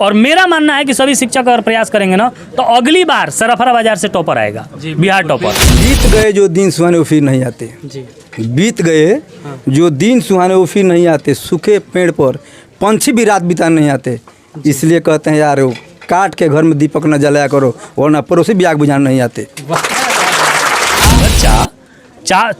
और मेरा मानना है कि सभी शिक्षक अगर प्रयास करेंगे ना तो अगली बार सरफरा बाजार से टॉपर आएगा, बिहार टॉपर। बीत गए जो दिन सुहाने वो फिर नहीं आते जी। बीत गए जो दिन सुहाने वो फिर नहीं आते, सूखे पेड़ पर पंछी भी रात बिता नहीं आते। इसलिए कहते हैं यार, काट के घर में दीपक न जलाया करो वरना पड़ोसी भी आग बुझाने नहीं आते। बच्चा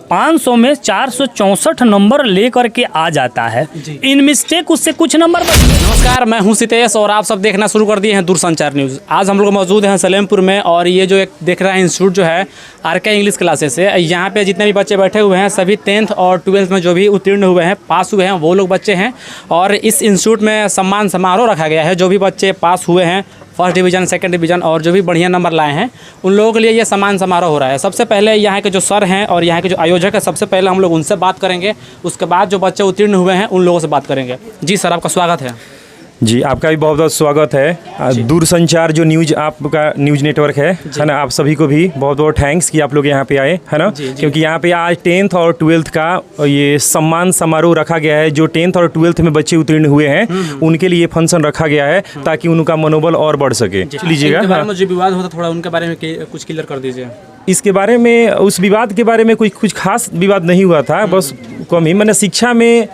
500 में 464 नंबर लेकर के आ जाता है, इन मिस्टेक उससे कुछ नंबर बचते। नमस्कार, मैं हूं सितेश और आप सब देखना शुरू कर दिए हैं दूरसंचार न्यूज़। आज हम लोग मौजूद हैं सलेमपुर में और ये जो एक देख रहा है इंस्टीट्यूट जो है RK इंग्लिश क्लासेस है। यहाँ पे जितने भी बच्चे बैठे हुए हैं सभी 10th और 12th में जो भी उत्तीर्ण हुए हैं, पास हुए हैं, वो लोग बच्चे हैं। और इस इंस्टीट्यूट में सम्मान समारोह रखा गया है। जो भी बच्चे पास हुए हैं, फर्स्ट डिवीज़न, सेकंड डिवीज़न और जो भी बढ़िया नंबर लाए हैं, उन लोगों के लिए ये सम्मान समारोह हो रहा है। सबसे पहले यहाँ के जो सर हैं और यहाँ के जो आयोजक है, सबसे पहले हम लोग उनसे बात करेंगे। उसके बाद जो बच्चे उत्तीर्ण हुए हैं उन लोगों से बात करेंगे। जी सर, आपका स्वागत है। जी, आपका भी बहुत बहुत स्वागत है। दूरसंचार जो न्यूज़ आपका न्यूज़ नेटवर्क है ना, आप सभी को भी बहुत बहुत थैंक्स कि आप लोग यहाँ पे आए, है ना। क्योंकि यहाँ पे आज 10th और 12th का ये सम्मान समारोह रखा गया है। जो 10th और 12th में बच्चे उत्तीर्ण हुए हैं उनके लिए फंक्शन रखा गया है ताकि उनका मनोबल और बढ़ सके। लीजिएगा, जो विवाद होता थोड़ा उनके बारे में कुछ क्लियर कर दीजिए। इसके बारे में, उस विवाद के बारे में कुछ खास विवाद नहीं हुआ था, बस कम ही। मैंने शिक्षा में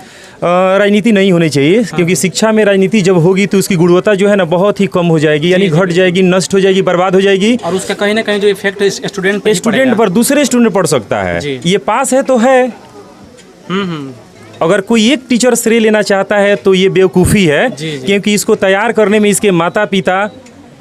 राजनीति नहीं होनी चाहिए, क्योंकि शिक्षा में राजनीति जब होगी तो उसकी गुणवत्ता जो है ना बहुत ही कम हो जाएगी, यानी घट जाएगी, नष्ट हो जाएगी, बर्बाद हो जाएगी। और उसका कहीं ना कहीं जो इफेक्ट स्टूडेंट पर दूसरे स्टूडेंट पड़ सकता है। ये पास है तो है, अगर कोई एक टीचर श्रेय लेना चाहता है तो ये बेवकूफ़ी है। क्योंकि इसको तैयार करने में इसके माता पिता,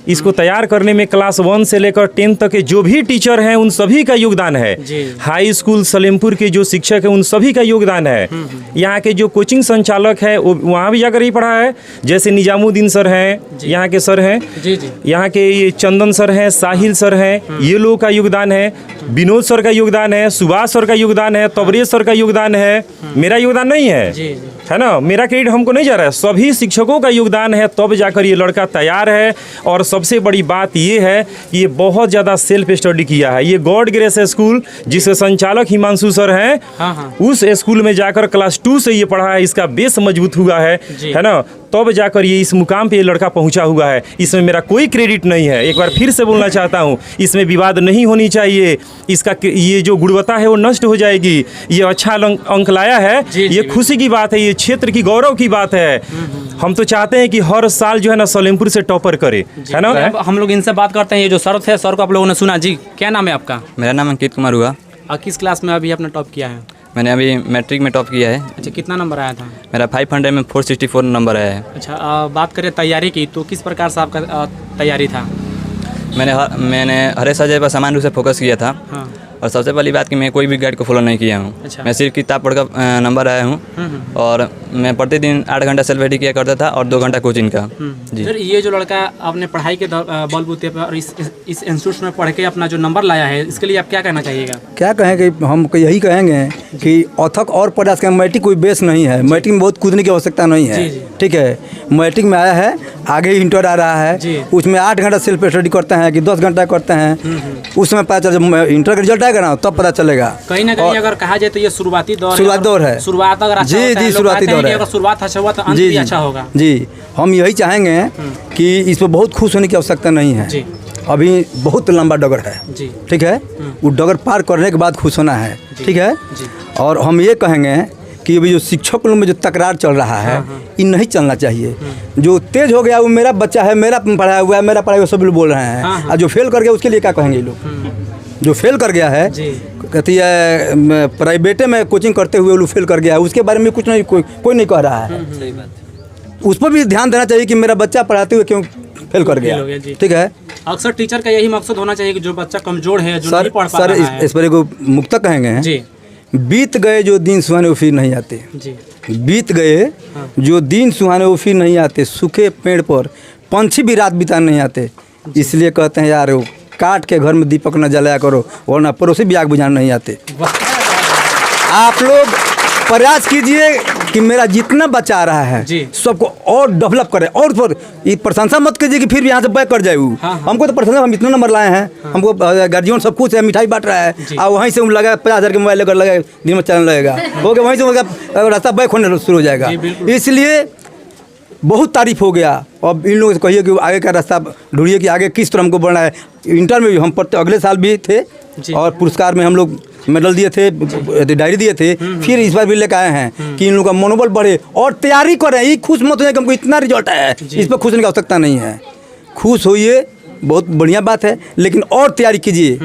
इसको तैयार करने में क्लास 1 से लेकर 10 तक के जो भी टीचर हैं उन सभी का योगदान है। हाई स्कूल सलेमपुर के जो शिक्षक हैं उन सभी का योगदान है। यहाँ के जो कोचिंग संचालक है वो वहाँ भी जाकर ही पढ़ा है, जैसे निजामुद्दीन सर हैं, यहाँ के सर हैं, यहाँ के ये चंदन सर हैं, साहिल सर हैं, ये लोगों का योगदान है। विनोद सर का योगदान है, सुभाष सर का योगदान है, तबरेज सर का योगदान है। मेरा योगदान नहीं है ना, मेरा क्रेडिट हमको नहीं जा रहा है, सभी शिक्षकों का योगदान है। तब जाकर ये लड़का तैयार है। और सबसे बड़ी बात ये है कि ये बहुत ज़्यादा सेल्फ स्टडी किया है। ये गॉड ग्रेस स्कूल जिसके संचालक हिमांशु सर हैं, उस स्कूल में जाकर क्लास 2 से ये पढ़ा है, इसका बेस मजबूत हुआ है ना। तब जाकर ये इस मुकाम पे ये लड़का पहुंचा हुआ है। इसमें मेरा कोई क्रेडिट नहीं है। एक बार फिर से बोलना चाहता हूं, इसमें विवाद नहीं होनी चाहिए। इसका ये जो गुणवत्ता है वो नष्ट हो जाएगी। ये अच्छा अंक लाया है, ये खुशी की बात है, ये क्षेत्र की गौरव की बात है। हम तो चाहते हैं कि हर साल जो है ना सलेमपुर से टॉपर करे, है ना। हम लोग इनसे बात करते हैं। ये जो सर थे, सर को आप लोगों ने सुना। जी, क्या नाम है आपका? मेरा नाम अंकित कुमार हुआ। किस क्लास में अभी आपने टॉप किया है? मैंने अभी मैट्रिक में टॉप किया है। अच्छा, कितना नंबर आया था? मेरा 500 में 464 नंबर आया है। अच्छा, बात करें तैयारी की तो किस प्रकार से आपका तैयारी था? मैंने हरेश अजय पर समान रूप से फोकस किया था। और सबसे पहली बात कि मैं कोई भी गाइड को फॉलो नहीं किया हूँ। अच्छा। मैं सिर्फ किताब पढ़कर नंबर आया हूँ। और मैं प्रतिदिन 8 घंटा सेल्फ स्टडी किया करता था और 2 घंटा कोचिंग का। जी सर, ये जो लड़का आपने पढ़ाई के बलबूते पर और इस इंस्टीट्यूट में पढ़ के अपना जो नंबर लाया है, इसके लिए आप क्या कहना चाहिएगा? क्या कहेंगे, हम यही कहेंगे कि अथक और प्रयास का मैट्रिक कोई बेस नहीं है। मैट्रिक में बहुत कूदने की आवश्यकता नहीं है। ठीक है, मैट्रिक में आया है, आगे इंटर आ रहा है, उसमें 8 घंटा सेल्फ स्टडी करते हैं कि 10 घंटा करते हैं, उसमें पता चल, जब इंटर का रिजल्ट आएगा ना तब पता चलेगा। कहीं ना कहीं अगर कहा जाए तो ये शुरुआती दौर है। शुरुआत अगर अच्छा जी जी शुरुआती दौर है। अगर शुरुआत अच्छा हुआ तो अंत भी अच्छा होगा। जी, हम यही चाहेंगे कि इस पर बहुत खुश होने की आवश्यकता नहीं है। अभी बहुत लंबा डगर है। ठीक है, वो डगर पार करने के बाद खुश होना है। ठीक है, और हम ये कहेंगे कि अभी जो शिक्षक लोग में जो तकरार चल रहा है, ये नहीं चलना चाहिए। जो तेज हो गया वो मेरा बच्चा है, मेरा पढ़ाया हुआ है, मेरा पढ़ाया हुआ, सब लोग बोल रहे हैं। और जो फेल कर गया उसके लिए क्या कहेंगे ये लोग? जो फेल कर गया है, कहती है प्राइवेटे में कोचिंग करते हुए लोग फेल कर गया है, उसके बारे में कुछ नहीं, कोई नहीं कह रहा है। सही बात। उस पर भी ध्यान देना चाहिए कि मेरा बच्चा पढ़ाते हुए क्यों फेल कर गया। ठीक है, अक्सर टीचर का यही मकसद होना चाहिए कि जो बच्चा कमजोर है, जो नहीं पढ़ पा रहा है। इस पर एक मुक्तक कहेंगे, बीत गए जो दिन सुहाने वो फिर नहीं आते। बीत गए जो दिन सुहाने वो फिर नहीं आते, सूखे पेड़ पर पंछी भी रात बिता नहीं आते। इसलिए कहते हैं यार, काट के घर में दीपक न जलाया करो वरना पड़ोसी भी आग बुझाने नहीं आते। आप लोग प्रयास कीजिए कि मेरा जितना बच्चा आ रहा है सबको और डेवलप करे। और ये प्रशंसा मत कीजिए कि फिर भी यहाँ से बैक कर जाए। हमको तो प्रशंसा, हम इतना नंबर लाए हैं, हमको गार्जियन सब कुछ है, मिठाई बांट रहा है, और वहीं से लगा 50,000 के मोबाइल लेकर लगा, दिन में चलने लगेगा, हो गया, वहीं से रास्ता बैक होने शुरू हो जाएगा। इसलिए बहुत तारीफ हो गया। अब इन लोगों से कहिए कि आगे का रास्ता ढूंढिए कि आगे किस तरह हमको बढ़ना है। इंटर में भी हम पढ़ते, अगले साल भी थे और पुरस्कार में हम लोग मेडल दिए थे, डायरी दिए थे। फिर इस बार भी लेकर आए हैं कि इन लोगों का मनोबल बढ़े और तैयारी करें। ये खुश मत होइए कि हमको इतना रिजल्ट है, इस पर खुश होने की आवश्यकता नहीं है। खुश होइए, बहुत बढ़िया बात है, लेकिन और तैयारी कीजिए,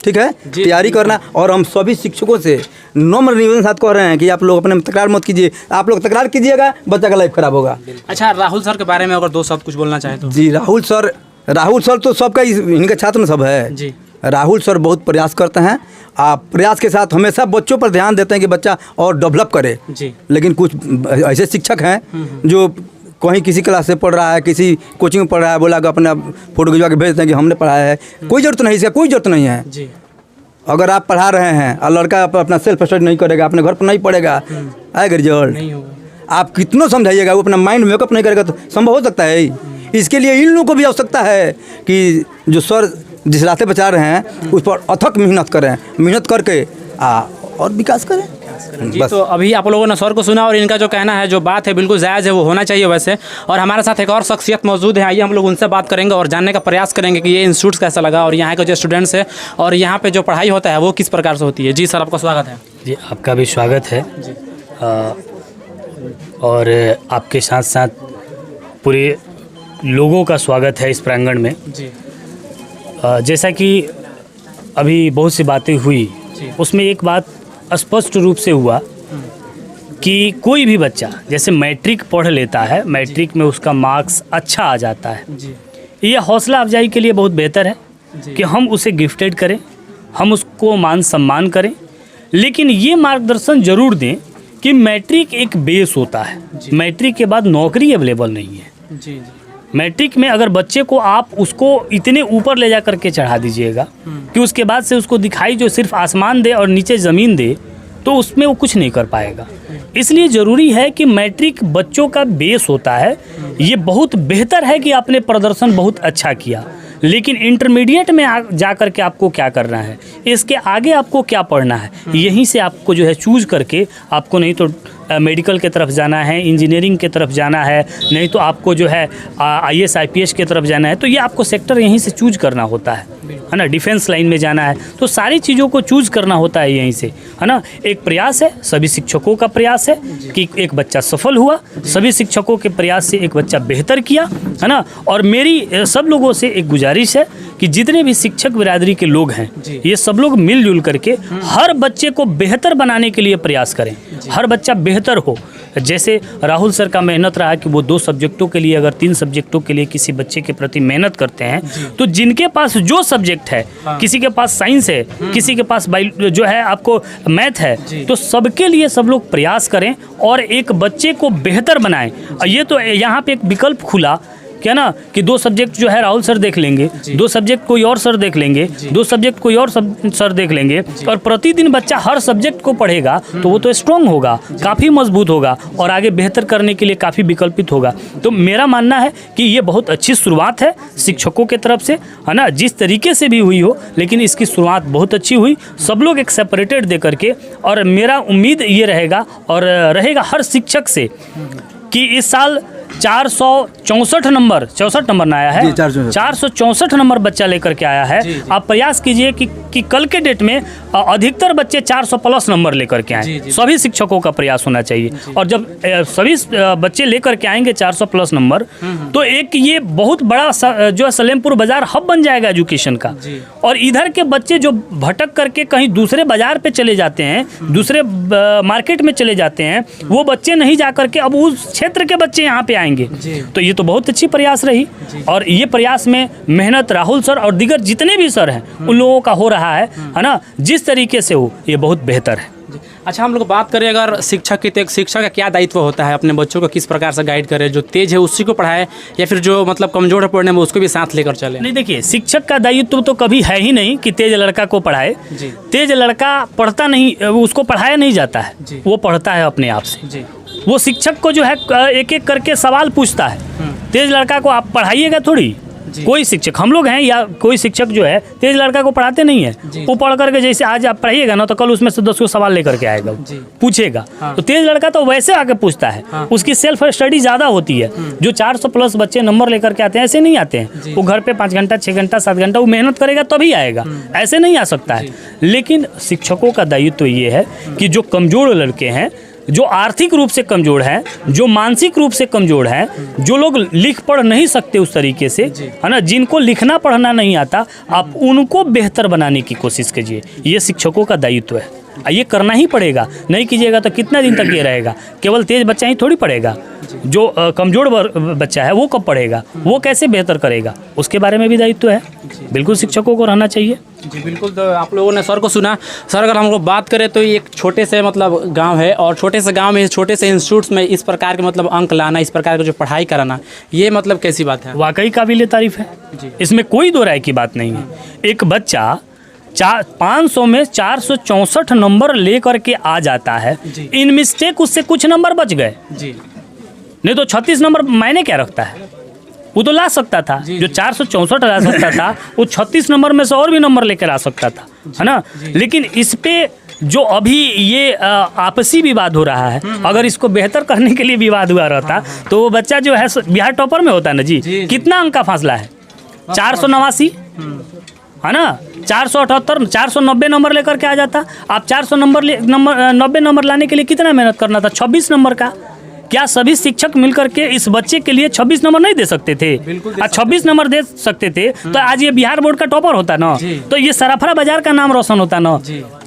ठीक है। तैयारी करना। और हम सभी शिक्षकों से नम्र निवेदन साथ कह रहे हैं कि आप लोग अपने में तकरार मत कीजिए। आप लोग तकरार कीजिएगा, बच्चा का लाइफ खराब होगा। अच्छा, राहुल सर के बारे में अगर 2 शब्द कुछ बोलना चाहें तो? जी, राहुल सर तो सबका इनका छात्र में सब है जी। राहुल सर बहुत प्रयास करते हैं। आप प्रयास के साथ हमेशा बच्चों पर ध्यान देते हैं कि बच्चा और डेवलप करे जी। लेकिन कुछ ऐसे शिक्षक हैं जो कहीं किसी क्लास से पढ़ रहा है, किसी कोचिंग में पढ़ रहा है, बोला कि अपना फोटो खिंचवा के भेजते हैं कि हमने पढ़ाया है। कोई ज़रूरत नहीं, इसका कोई ज़रूरत नहीं है जी। अगर आप पढ़ा रहे हैं और लड़का अपना सेल्फ स्टडी नहीं करेगा, अपने घर पर नहीं पढ़ेगा, आएगा रिजल्ट नहीं होगा। आप कितना समझाइएगा, वो अपना माइंड मेकअप नहीं करेगा तो संभव हो सकता है। इसके लिए इन लोगों को भी आवश्यकता है कि जो सर जिस रास्ते पर जा रहे हैं उस पर अथक मेहनत करें, मेहनत करके और विकास करें। जी, तो अभी आप लोगों ने सर को सुना और इनका जो कहना है, जो बात है बिल्कुल जायज़ है, वो होना चाहिए वैसे। और हमारे साथ एक और शख्सियत मौजूद है, आइए हम लोग उनसे बात करेंगे और जानने का प्रयास करेंगे कि ये इंस्टीट्यूट कैसा लगा और यहाँ के जो स्टूडेंट्स है और यहाँ पे जो पढ़ाई होता है वो किस प्रकार से होती है। जी सर, आपका स्वागत है। जी, आपका भी स्वागत है। और आपके साथ साथ पूरे लोगों का स्वागत है इस प्रांगण में। जी। जैसा कि अभी बहुत सी बातें हुई, उसमें एक बात स्पष्ट रूप से हुआ कि कोई भी बच्चा जैसे मैट्रिक पढ़ लेता है, मैट्रिक में उसका मार्क्स अच्छा आ जाता है, ये हौसला अफजाई के लिए बहुत बेहतर है कि हम उसे गिफ्टेड करें, हम उसको मान सम्मान करें, लेकिन ये मार्गदर्शन ज़रूर दें कि मैट्रिक एक बेस होता है। मैट्रिक के बाद नौकरी अवेलेबल नहीं है। जी। मैट्रिक में अगर बच्चे को आप उसको इतने ऊपर ले जा करके चढ़ा दीजिएगा कि उसके बाद से उसको दिखाई जो सिर्फ आसमान दे और नीचे ज़मीन दे, तो उसमें वो कुछ नहीं कर पाएगा। इसलिए ज़रूरी है कि मैट्रिक बच्चों का बेस होता है। ये बहुत बेहतर है कि आपने प्रदर्शन बहुत अच्छा किया, लेकिन इंटरमीडिएट में जा कर के आपको क्या करना है, इसके आगे आपको क्या पढ़ना है, यहीं से आपको जो है चूज़ करके आपको नहीं तो मेडिकल के तरफ जाना है, इंजीनियरिंग के तरफ जाना है, नहीं तो आपको जो है IAS IPS के तरफ जाना है, तो ये आपको सेक्टर यहीं से चूज़ करना होता है ना। डिफेंस लाइन में जाना है तो सारी चीज़ों को चूज़ करना होता है यहीं से, है ना। एक प्रयास है, सभी शिक्षकों का प्रयास है कि एक बच्चा सफल हुआ, सभी शिक्षकों के प्रयास से एक बच्चा बेहतर किया, है ना। और मेरी सब लोगों से एक गुजारिश है कि जितने भी शिक्षक बिरादरी के लोग हैं, ये सब लोग मिलजुल करके हर बच्चे को बेहतर बनाने के लिए प्रयास करें, हर बच्चा बेहतर हो। जैसे राहुल सर का मेहनत रहा कि वो 2 सब्जेक्टों के लिए, अगर 3 सब्जेक्टों के लिए किसी बच्चे के प्रति मेहनत करते हैं, तो जिनके पास जो सब्जेक्ट है, किसी के पास साइंस है, किसी के पास जो है आपको मैथ है, तो सबके लिए सब लोग प्रयास करें और एक बच्चे को बेहतर बनाएं। ये तो यहाँ पे एक विकल्प खुला क्या ना कि 2 सब्जेक्ट जो है राहुल सर देख लेंगे, 2 सब्जेक्ट कोई और सर देख लेंगे, 2 सब्जेक्ट कोई और सर देख लेंगे, और प्रतिदिन बच्चा हर सब्जेक्ट को पढ़ेगा तो वो तो स्ट्रॉन्ग होगा, काफ़ी मजबूत होगा और आगे बेहतर करने के लिए काफ़ी विकल्पित होगा। तो मेरा मानना है कि ये बहुत अच्छी शुरुआत है शिक्षकों के तरफ से, है ना, जिस तरीके से भी हुई हो, लेकिन इसकी शुरुआत बहुत अच्छी हुई। सब लोग एक सेपरेटेड दे करके, और मेरा उम्मीद ये रहेगा और रहेगा हर शिक्षक से कि इस साल 464 नंबर, 64 नंबर ना आया है, 464 नंबर बच्चा लेकर के आया है। आप प्रयास कीजिए कि कल के डेट में अधिकतर बच्चे 400 प्लस नंबर लेकर के आएँ। सभी शिक्षकों का प्रयास होना चाहिए, और जब सभी बच्चे लेकर के आएंगे 400 प्लस नंबर, तो एक ये बहुत बड़ा जो है सलेमपुर बाज़ार हब बन जाएगा एजुकेशन का। और इधर के बच्चे जो भटक करके कहीं दूसरे बाज़ार पे चले जाते हैं, दूसरे मार्केट में चले जाते हैं, वो बच्चे नहीं जा करके अब उस क्षेत्र के बच्चे यहाँ पे आएंगे। तो ये तो बहुत अच्छी प्रयास रही, और ये प्रयास में मेहनत राहुल सर और दीगर जितने भी सर हैं उन लोगों का हो रहा है ना। जिस तरीके से हो ये बहुत बेहतर है। अच्छा, हम लोग बात करें अगर शिक्षक की, तो शिक्षक का क्या दायित्व होता है, अपने बच्चों को किस प्रकार से गाइड करे, जो तेज है उसी को पढ़ाए या फिर जो मतलब कमजोर है पढ़ने में उसको भी साथ लेकर चले? नहीं, देखिए, शिक्षक का दायित्व तो कभी है ही नहीं कि तेज लड़का को पढ़ाए। तेज लड़का पढ़ता नहीं, उसको पढ़ाया नहीं जाता है, वो पढ़ता है अपने आप से। वो शिक्षक को जो है एक एक करके सवाल पूछता है। तेज लड़का को आप पढ़ाइएगा थोड़ी, कोई शिक्षक, हम लोग हैं या कोई शिक्षक जो है तेज लड़का को पढ़ाते नहीं है। वो पढ़ करके जैसे आज आप पढ़िएगा ना तो कल उसमें से 10 को सवाल लेकर के आएगा, पूछेगा। तो तेज लड़का तो वैसे आके पूछता है, उसकी सेल्फ स्टडी ज़्यादा होती है। जो 400 प्लस बच्चे नंबर लेकर के आते हैं ऐसे नहीं आते हैं। वो घर पे 5 घंटा 6 घंटा 7 घंटा वो मेहनत करेगा तभी आएगा, ऐसे नहीं आ सकता है। लेकिन शिक्षकों का दायित्व तो ये है कि जो कमज़ोर लड़के हैं, जो आर्थिक रूप से कमज़ोर हैं, जो मानसिक रूप से कमज़ोर हैं, जो लोग लिख पढ़ नहीं सकते उस तरीके से, है ना, जिनको लिखना पढ़ना नहीं आता, आप उनको बेहतर बनाने की कोशिश कीजिए। ये शिक्षकों का दायित्व है, ये करना ही पड़ेगा। नहीं कीजिएगा तो कितना दिन तक ये रहेगा? केवल तेज बच्चा ही थोड़ी पढ़ेगा, जो कमज़ोर बच्चा है वो कब पढ़ेगा, वो कैसे बेहतर करेगा, उसके बारे में भी दायित्व है। बिल्कुल शिक्षकों को रहना चाहिए। जी बिल्कुल। तो आप लोगों ने सर को सुना। सर अगर हम लोग बात करें तो एक छोटे से मतलब गांव है, और छोटे से गांव में छोटे से इंस्टीट्यूट्स में इस प्रकार के मतलब अंक लाना, इस प्रकार की जो पढ़ाई कराना, ये मतलब कैसी बात है? वाकई काबिल तारीफ है, इसमें कोई दो राय की बात नहीं है। एक बच्चा 500 में 464 नंबर ले करके आ जाता है, इन मिस्टेक उससे कुछ नंबर बच गए जी, नहीं तो 36 नंबर मायने क्या रखता है? वो तो ला सकता था, जो 464 ला सकता था वो 36 नंबर में से और भी नंबर लेकर आ सकता था, है ना। लेकिन इस पे जो अभी ये आपसी विवाद हो रहा है, अगर इसको बेहतर करने के लिए विवाद हुआ रहता तो वो बच्चा जो है बिहार टॉपर में होता ना जी। कितना अंक का फासला है? 489, है ना। 478 490 नंबर लेकर के आ जाता। आप 90 नंबर लाने के लिए कितना मेहनत करना था? 26 नंबर का। क्या सभी शिक्षक मिलकर के इस बच्चे के लिए 26 नंबर नहीं दे सकते थे? 26 नंबर दे सकते थे तो आज ये बिहार बोर्ड का टॉपर होता ना, तो ये सराफा बाजार का नाम रोशन होता ना,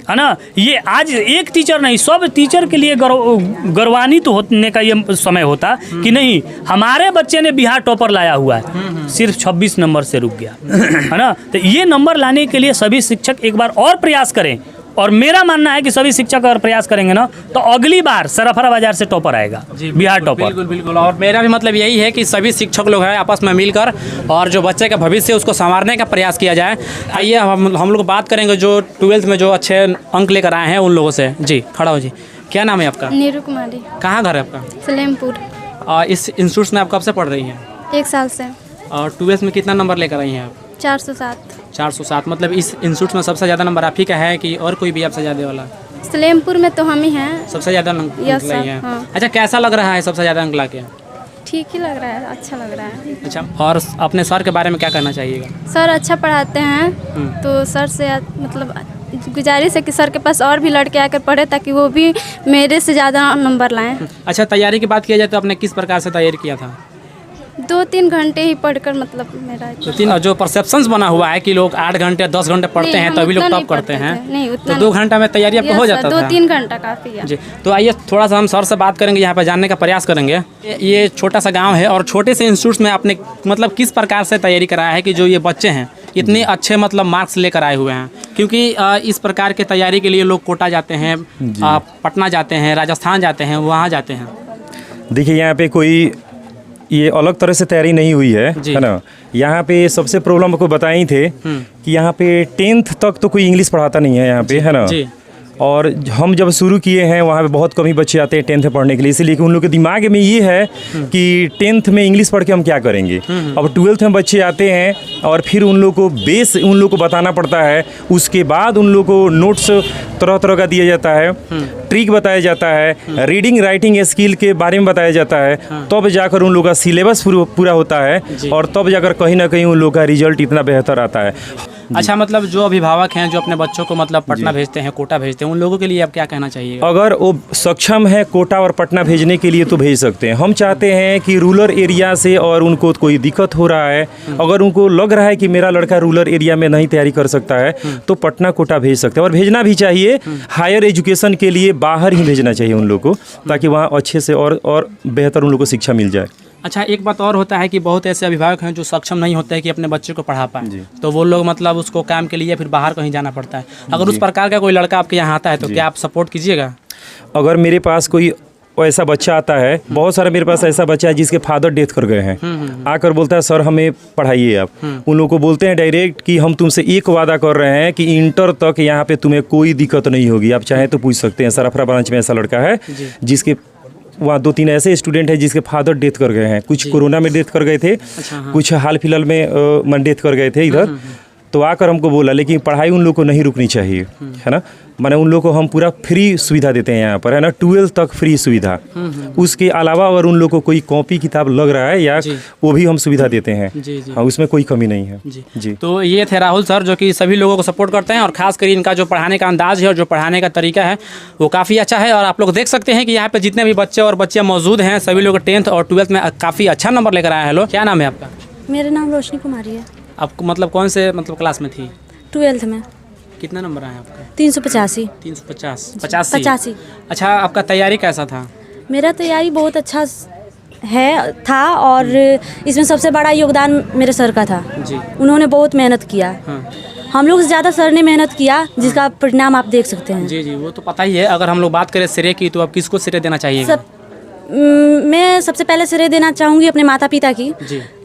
है ना। ये आज एक टीचर नहीं, सब टीचर के लिए गौरवान्वित होने का ये समय होता कि नहीं, हमारे बच्चे ने बिहार टॉपर लाया हुआ है, सिर्फ 26 नंबर से रुक गया, है ना। तो ये नंबर लाने के लिए सभी शिक्षक एक बार और प्रयास करें, और मेरा मानना है कि सभी शिक्षक अगर प्रयास करेंगे ना तो अगली बार सराफा बाजार से टॉपर आएगा, बिहार टॉपर। बिल्कुल बिल्कुल। और मेरा भी मतलब यही है कि सभी शिक्षक लोग हैं आपस में मिलकर और जो बच्चे का भविष्य उसको संवारने का प्रयास किया जाए। आइए हम लोग बात करेंगे जो 12th में जो अच्छे अंक लेकर आए हैं उन लोगों से। जी खड़ा हो जी। क्या नाम है आपका? नीरू कुमारी। कहाँ घर है आपका? सलेमपुर। इस इंस्टीट्यूट में आप कब से पढ़ रही हैं? 1 साल से। और 12th में कितना नंबर लेकर आई हैं आप? 407। 407। मतलब इस इंस्टीट्यूट में सबसे ज़्यादा नंबर आप ही का है कि और कोई भी आपसे ज़्यादा वाला? सलेमपुर में तो हम ही हैं सबसे ज़्यादा अंक लाई हैं। हाँ। अच्छा, कैसा लग रहा है सबसे ज़्यादा अंक ला के? ठीक ही लग रहा है, अच्छा लग रहा है। अच्छा, और अपने सर के बारे में क्या कहना चाहिएगा? सर अच्छा पढ़ाते हैं, तो सर से मतलब गुजारिश है कि सर के पास और भी लड़के आकर पढ़े ताकि वो भी मेरे से ज़्यादा नंबर लाएं। अच्छा, तैयारी की बात किया जाए तो आपने किस प्रकार से तैयारी किया था? 2-3 घंटे ही पढ़कर मतलब मेरा 2-3। जो परसेप्शंस बना हुआ है कि लोग 8 घंटे 10 घंटे पढ़ते हैं तभी लोग टॉप करते हैं, नहीं उतना तो 2 घंटा में तैयारी आपको हो जाता था? 2-3 घंटा काफ़ी है जी। तो आइए थोड़ा सा हम सर से बात करेंगे, यहाँ पर जानने का प्रयास करेंगे। ये छोटा सा गांव है और छोटे से इंस्टीट्यूट में आपने मतलब किस प्रकार से तैयारी कराया है कि जो ये बच्चे हैं इतने अच्छे मतलब मार्क्स लेकर आए हुए हैं? क्योंकि इस प्रकार की तैयारी के लिए लोग कोटा जाते हैं, पटना जाते हैं, राजस्थान जाते हैं, वहाँ जाते हैं। देखिए यहाँ पे कोई ये अलग तरह से तैयारी नहीं हुई है ना। यहाँ पे सबसे प्रॉब्लम आपको बताई थे कि यहाँ पे 10th तक तो कोई इंग्लिश पढ़ाता नहीं है यहाँ पे, है ना। और हम जब शुरू किए हैं वहाँ पे बहुत कम ही बच्चे आते हैं 10th में पढ़ने के लिए, इसलिए कि उन लोग के दिमाग में ये है कि 10th में इंग्लिश पढ़ के हम क्या करेंगे। अब 12th में बच्चे आते हैं और फिर उन लोग को बेस उन लोग को बताना पड़ता है, उसके बाद उन लोग को नोट्स तरह तरह का दिया जाता है, ट्रिक बताया जाता है, रीडिंग राइटिंग स्किल के बारे में बताया जाता है, तब जाकर उन लोग का सिलेबस पूरा होता है और तब जाकर कहीं ना कहीं उन लोग का रिजल्ट इतना बेहतर आता है। अच्छा, मतलब जो अभिभावक हैं जो अपने बच्चों को मतलब पटना भेजते हैं, कोटा भेजते हैं, उन लोगों के लिए आप क्या कहना चाहिए? अगर वो सक्षम है कोटा और पटना भेजने के लिए तो भेज सकते हैं। हम चाहते हैं कि रूरल एरिया से और उनको कोई दिक्कत हो रहा है, अगर उनको लग रहा है कि मेरा लड़का रूरल एरिया में नहीं तैयारी कर सकता है तो पटना कोटा भेज सकते हैं, और भेजना भी चाहिए। हायर एजुकेशन के लिए बाहर ही भेजना चाहिए उन लोग को, ताकि वहाँ अच्छे से और बेहतर उन लोग को शिक्षा मिल जाए। अच्छा, एक बात और होता है कि बहुत ऐसे अभिभावक हैं जो सक्षम नहीं होते हैं कि अपने बच्चे को पढ़ा पाए, तो वो लोग मतलब उसको काम के लिए फिर बाहर कहीं जाना पड़ता है। अगर उस प्रकार का कोई लड़का आपके यहाँ आता है तो क्या आप सपोर्ट कीजिएगा? अगर मेरे पास कोई ऐसा बच्चा आता है, बहुत सारा मेरे पास ऐसा बच्चा है जिसके फादर डेथ कर गए हैं, आकर बोलता है सर हमें पढ़ाइए आप। उन लोगों को बोलते हैं डायरेक्ट कि हम तुमसे एक वादा कर रहे हैं कि इंटर तक यहाँ पे तुम्हें कोई दिक्कत नहीं होगी, आप चाहें तो पूछ सकते हैं। सराफा ब्रांच में ऐसा लड़का है जिसके वहाँ 2-3 ऐसे स्टूडेंट हैं जिसके फादर डेथ कर गए हैं, कुछ कोरोना में डेथ कर गए थे, कुछ हाल फिलहाल में डेथ कर गए थे इधर। तो आकर हमको बोला, लेकिन पढ़ाई उन लोग को नहीं रुकनी चाहिए, है ना। माने उन लोग को हम पूरा फ्री सुविधा देते हैं यहाँ पर, है ना, 12 तक फ्री सुविधा। उसके अलावा अगर उन लोग को कोई कॉपी किताब लग रहा है या वो भी हम सुविधा देते हैं। हाँ, उसमें कोई कमी नहीं है जी। तो ये थे राहुल सर, जो कि सभी लोगों को सपोर्ट करते हैं और खासकर इनका जो पढ़ाने का अंदाज है और जो पढ़ाने का तरीका है वो काफ़ी अच्छा है। और आप लोग देख सकते हैं कि यहाँ पे जितने भी बच्चे और बच्चियाँ मौजूद हैं, सभी लोग 10th और 12th में काफ़ी अच्छा नंबर लेकर आए हैं। हेलो, क्या नाम है आपका? मेरा नाम रोशनी कुमारी है। आपको मतलब कौन से मतलब क्लास में थी? 12th में। कितना नंबर आया आपका? 385। 85। अच्छा, आपका तैयारी कैसा था? मेरा तैयारी बहुत अच्छा था और इसमें सबसे बड़ा योगदान मेरे सर का था जी। उन्होंने बहुत मेहनत किया। हम लोग से ज़्यादा सर ने मेहनत किया, जिसका परिणाम आप देख सकते हैं। जी, वो तो पता ही है। अगर हम लोग बात करें श्रेय की, तो आप किसको श्रेय देना चाहिए? मैं सबसे पहले श्रेय देना चाहूँगी अपने माता पिता की,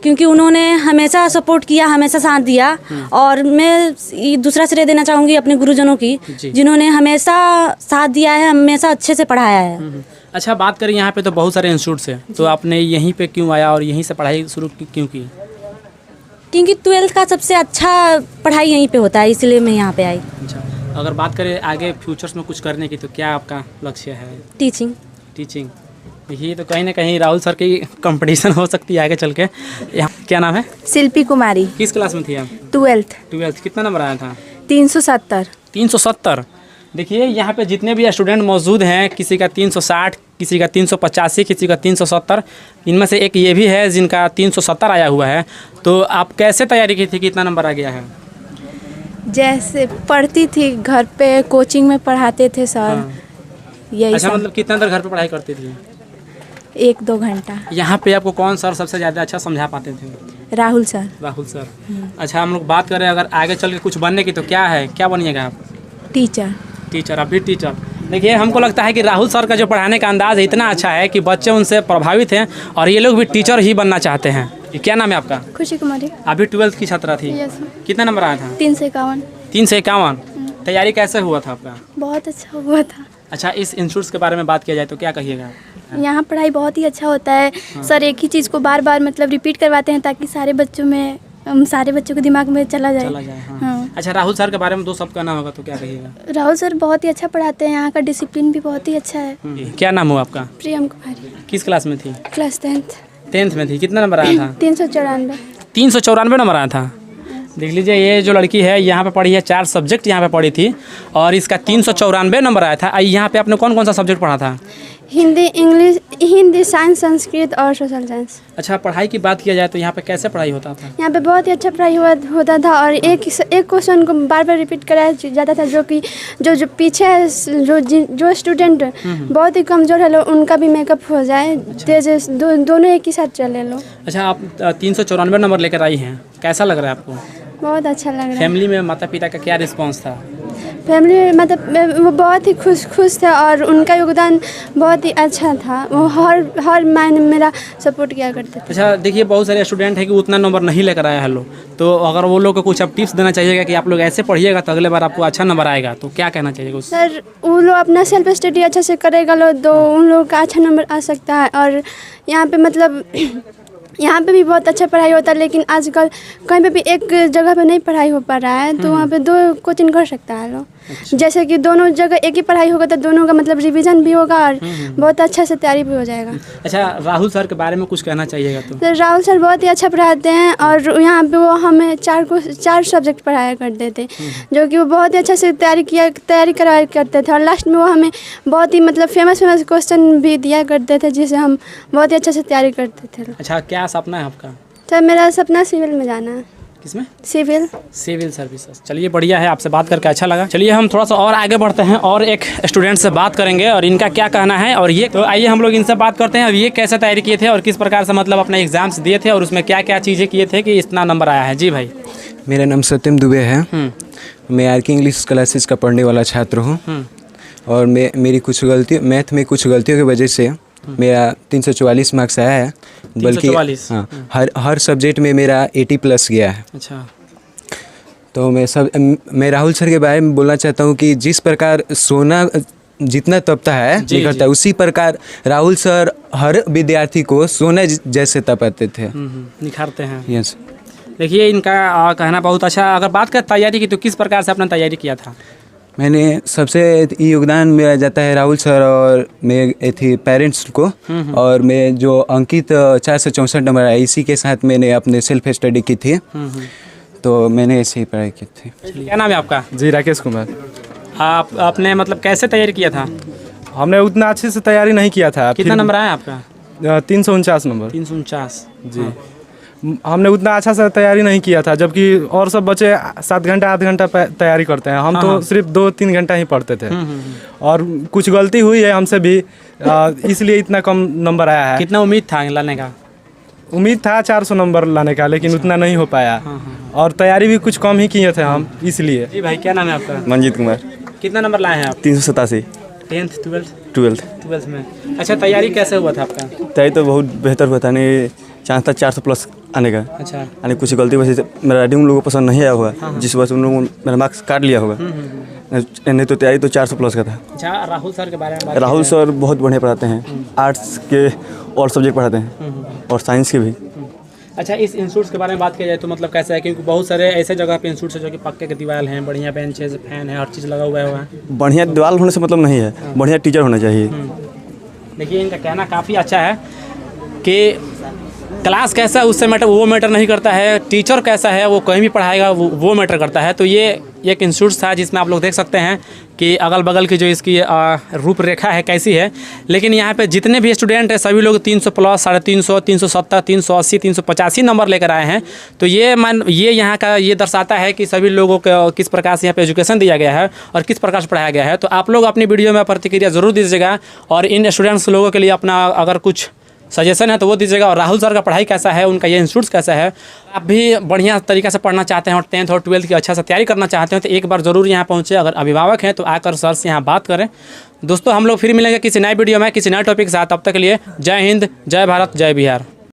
क्योंकि उन्होंने हमेशा सपोर्ट किया, हमेशा साथ दिया। और मैं दूसरा श्रेय देना चाहूँगी अपने गुरुजनों की, जिन्होंने हमेशा साथ दिया है, हमेशा अच्छे से पढ़ाया है। अच्छा, बात करें यहाँ पे तो बहुत सारे इंस्टीट्यूट्स हैं, तो आपने यहीं पे क्यों आया और यहीं से पढ़ाई शुरू क्यों की? क्योंकि 12th का सबसे अच्छा पढ़ाई यहीं पे होता है, इसलिए मैं यहाँ पे आई। अच्छा, अगर बात करें आगे फ्यूचर्स में कुछ करने की, तो क्या आपका लक्ष्य है? टीचिंग। ये तो कहीं ना कहीं राहुल सर की कंपटीशन हो सकती है आगे चल के। क्या नाम है? शिल्पी कुमारी। किस क्लास में थी आप? 12th। कितना नंबर आया था? 370। 370। देखिए यहाँ पे जितने भी स्टूडेंट मौजूद हैं, किसी का 360, किसी का 385, किसी का 370, इनमें से एक ये भी है जिनका 370 आया हुआ है। तो आप कैसे तैयारी की थी कि इतना नंबर आ गया है? जैसे पढ़ती थी घर पे, कोचिंग में पढ़ाते थे सर। यही अच्छा, सब। मतलब कितना देर घर पे पढ़ाई करती थी? 1-2 घंटा। यहाँ पे आपको कौन सर सबसे ज़्यादा अच्छा समझा पाते थे? राहुल सर। अच्छा, हम लोग बात करें अगर आगे चल के कुछ बनने की, तो क्या बनिएगा आप? टीचर। आप भी टीचर। देखिए, हमको लगता है कि राहुल सर का जो पढ़ाने का अंदाज है इतना अच्छा है कि बच्चे उनसे प्रभावित हैं और ये लोग भी टीचर ही बनना चाहते हैं। क्या नाम है आपका? खुशी कुमारी। आप भी 12th की छात्रा थी? कितना नंबर आया था? 351। 351। तैयारी कैसे हुआ था आपका? बहुत अच्छा हुआ था। अच्छा, इस इंस्टीट्यूट के बारे में बात किया जाए तो क्या कहिएगा? यहाँ पढ़ाई बहुत ही अच्छा होता है। सर एक ही चीज़ को बार बार मतलब रिपीट करवाते हैं, ताकि सारे बच्चों के दिमाग में चला जाए। हाँ। अच्छा, राहुल सर के बारे में 2 शब्द कहना होगा तो क्या कहिएगा? राहुल सर बहुत ही अच्छा पढ़ाते हैं, यहाँ का डिसिप्लिन भी बहुत ही अच्छा है। क्या नाम हुआ आपका? प्रियम कुमारी। किस क्लास में थी? क्लास 10th में थी। कितना नंबर आया था? 394। 394 नंबर आया था। देख लीजिए, ये जो लड़की है यहाँ पे पढ़ी है, 4 सब्जेक्ट यहाँ पे पढ़ी थी और इसका 394 नंबर आया था। यहाँ पे आपने कौन कौन सा सब्जेक्ट पढ़ा था? हिंदी, इंग्लिश, हिंदी, साइंस, संस्कृत और सोशल साइंस। अच्छा, पढ़ाई की बात किया जाए तो यहाँ पे कैसे पढ़ाई होता था? यहाँ पे बहुत ही अच्छा पढ़ाई होता था और एक क्वेश्चन को बार बार रिपीट कराया जाता था, जो कि जो पीछे है, जो स्टूडेंट बहुत ही कमज़ोर है लो, उनका भी मेकअप हो जाए। तेज दोनों एक ही साथ चले लो। अच्छा, आप 394 नंबर लेकर आई हैं, कैसा लग रहा है आपको? बहुत अच्छा लग रहा है। फैमिली में माता पिता का क्या रिस्पॉन्स था? फैमिली मतलब वो बहुत ही खुश थे और उनका योगदान बहुत ही अच्छा था। वो हर मायने मेरा सपोर्ट किया करते थे। अच्छा, देखिए, बहुत सारे स्टूडेंट हैं कि उतना नंबर नहीं लेकर आया है लोग, तो अगर वो लोग को कुछ आप टिप्स देना चाहिएगा कि आप लोग ऐसे पढ़िएगा तो अगले बार आपको अच्छा नंबर आएगा, तो क्या कहना चाहिएगा? सर, वो लोग अपना सेल्फ स्टडी अच्छा से करेगा लो तो उन लोगों का अच्छा नंबर आ सकता है। और यहाँ पे मतलब यहाँ पे भी बहुत अच्छा पढ़ाई होता है, लेकिन आजकल कहीं पे भी एक जगह पे नहीं पढ़ाई हो पा रहा है, तो वहाँ पे 2 कोचिंग कर सकता है लोग। अच्छा। जैसे कि दोनों जगह एक ही पढ़ाई होगा तो दोनों का मतलब रिवीजन भी होगा और बहुत अच्छा से तैयारी भी हो जाएगा। अच्छा, राहुल सर के बारे में कुछ कहना चाहिएगा? तो राहुल सर बहुत ही अच्छा पढ़ाते हैं और यहाँ पे वो हमें 4 सब्जेक्ट पढ़ाया करते थे, जो कि वो बहुत ही अच्छा से तैयारी करवाया करते थे और लास्ट में वो हमें बहुत ही मतलब फेमस क्वेश्चन भी दिया करते थे, जिसे हम बहुत ही अच्छे से तैयारी करते थे। अच्छा, क्या सपना है आपका? सर, मेरा सपना सिविल में जाना है। किसमें? Civil services. चलिए, बढ़िया है, आपसे बात करके अच्छा लगा। चलिए, हम थोड़ा सा और आगे बढ़ते हैं और एक स्टूडेंट से बात करेंगे और इनका क्या कहना है। और ये तो आइए हम लोग इनसे बात करते हैं। अब ये कैसे तैयारी किए थे और किस प्रकार से मतलब अपने एग्जाम्स दिए थे और उसमें क्या क्या चीज़ें किए थे कि इतना नंबर आया है? जी भाई। मेरा नाम सत्यम दुबे है। मैं आर.के. इंग्लिश क्लासेस का पढ़ने वाला छात्र हूँ और मेरी कुछ गलतियों, मैथ में कुछ गलतियों की वजह से मेरा 344 मार्क्स आया है, बल्कि हाँ, हर सब्जेक्ट में मेरा 80+ गया है। अच्छा, तो मैं राहुल सर के बारे में बोलना चाहता हूँ कि जिस प्रकार सोना जितना तपता है निखरता है, उसी प्रकार राहुल सर हर विद्यार्थी को सोने जैसे तपाते थे। निखारते हैं। यस। देखिए इनका कहना बहुत अच्छा। अगर बात करें तैयारी की तो किस प्रकार से आपने तैयारी किया था? मैंने सबसे योगदान मेरा जाता है राहुल सर और मेरे थी पेरेंट्स को, और मैं जो अंकित 464 नंबर है इसी के साथ मैंने अपने सेल्फ स्टडी की थी, तो मैंने ऐसे ही पढ़ाई की थी। क्या नाम है आपका? जी राकेश कुमार। आपने मतलब कैसे तैयारी किया था? हमने उतना अच्छे से तैयारी नहीं किया था। कितना नंबर आया आपका? 349 नंबर। 349 जी। हमने उतना अच्छा से तैयारी नहीं किया था, जबकि और सब बच्चे 7 घंटा 8 घंटा तैयारी करते हैं, हम तो सिर्फ 2-3 घंटा ही पढ़ते थे। और कुछ गलती हुई है हमसे भी, इसलिए इतना कम नंबर आया है। कितना उम्मीद था लाने का? उम्मीद था 400 नंबर लाने का, लेकिन उतना नहीं हो पाया। और तैयारी भी कुछ कम ही किए थे हम, इसलिए। जी भाई क्या नाम है आपका? मंजीत कुमार। कितना नंबर लाए हैं आप? 387। 10th 12th 12th में। अच्छा तैयारी कैसे हुआ था आपका? तैयारी तो बहुत बेहतर हुआ था, नहीं चांस था 400 प्लस आने का। अच्छा। यानी कुछ गलती वजह से मेरा राइटिंग उन लोगों को पसंद नहीं आया होगा, जिस वजह से उन लोगों ने मेरा मार्क्स काट लिया होगा। नहीं तो तैयारी तो 400 प्लस का था। अच्छा राहुल सर के बारे में राहुल सर बहुत बढ़िया पढ़ाते हैं, आर्ट्स के और सब्जेक्ट पढ़ाते हैं और साइंस के भी। अच्छा इस इंस्टीट्यूट के बारे में बात की जाए तो मतलब कैसा है, क्योंकि बहुत सारे ऐसे जगह पे इंस्टीट्यूट है जो कि पक्के के दीवार हैं, बढ़िया बेंचेज, फैन है, हर चीज़ लगा हुआ है। बढ़िया दीवार होने से मतलब नहीं है, बढ़िया टीचर होना चाहिए। देखिए इनका कहना काफ़ी अच्छा है कि क्लास कैसा है उससे वो मैटर नहीं करता है, टीचर कैसा है वो कहीं भी पढ़ाएगा वो मैटर करता है। तो ये एक इंस्टीट्यूट था जिसमें आप लोग देख सकते हैं कि अगल बगल की जो इसकी रूपरेखा है कैसी है। लेकिन यहाँ पे जितने भी स्टूडेंट हैं सभी लोग 300 प्लस, 350, 370, 380, 385 नंबर लेकर आए हैं। तो ये यहाँ का ये दर्शाता है कि सभी लोगों को किस प्रकार से यहाँ पे एजुकेशन दिया गया है और किस प्रकार से पढ़ाया गया है। तो आप लोग अपनी वीडियो में प्रतिक्रिया ज़रूर दीजिएगा और इन स्टूडेंट्स लोगों के लिए अपना अगर कुछ सजेशन है तो वो दीजिएगा। और राहुल सर का पढ़ाई कैसा है, उनका ये इंस्टीट्यूट कैसा है, आप भी बढ़िया तरीके से पढ़ना चाहते हैं और 10th और 12th की अच्छा से तैयारी करना चाहते हैं तो एक बार ज़रूर यहाँ पहुँचे। अगर अभिभावक हैं तो आकर सर से यहाँ बात करें। दोस्तों हम लोग फिर मिलेंगे किसी नए वीडियो में किसी नए टॉपिक के साथ। तब तक के लिए जय हिंद, जय भारत, जय बिहार।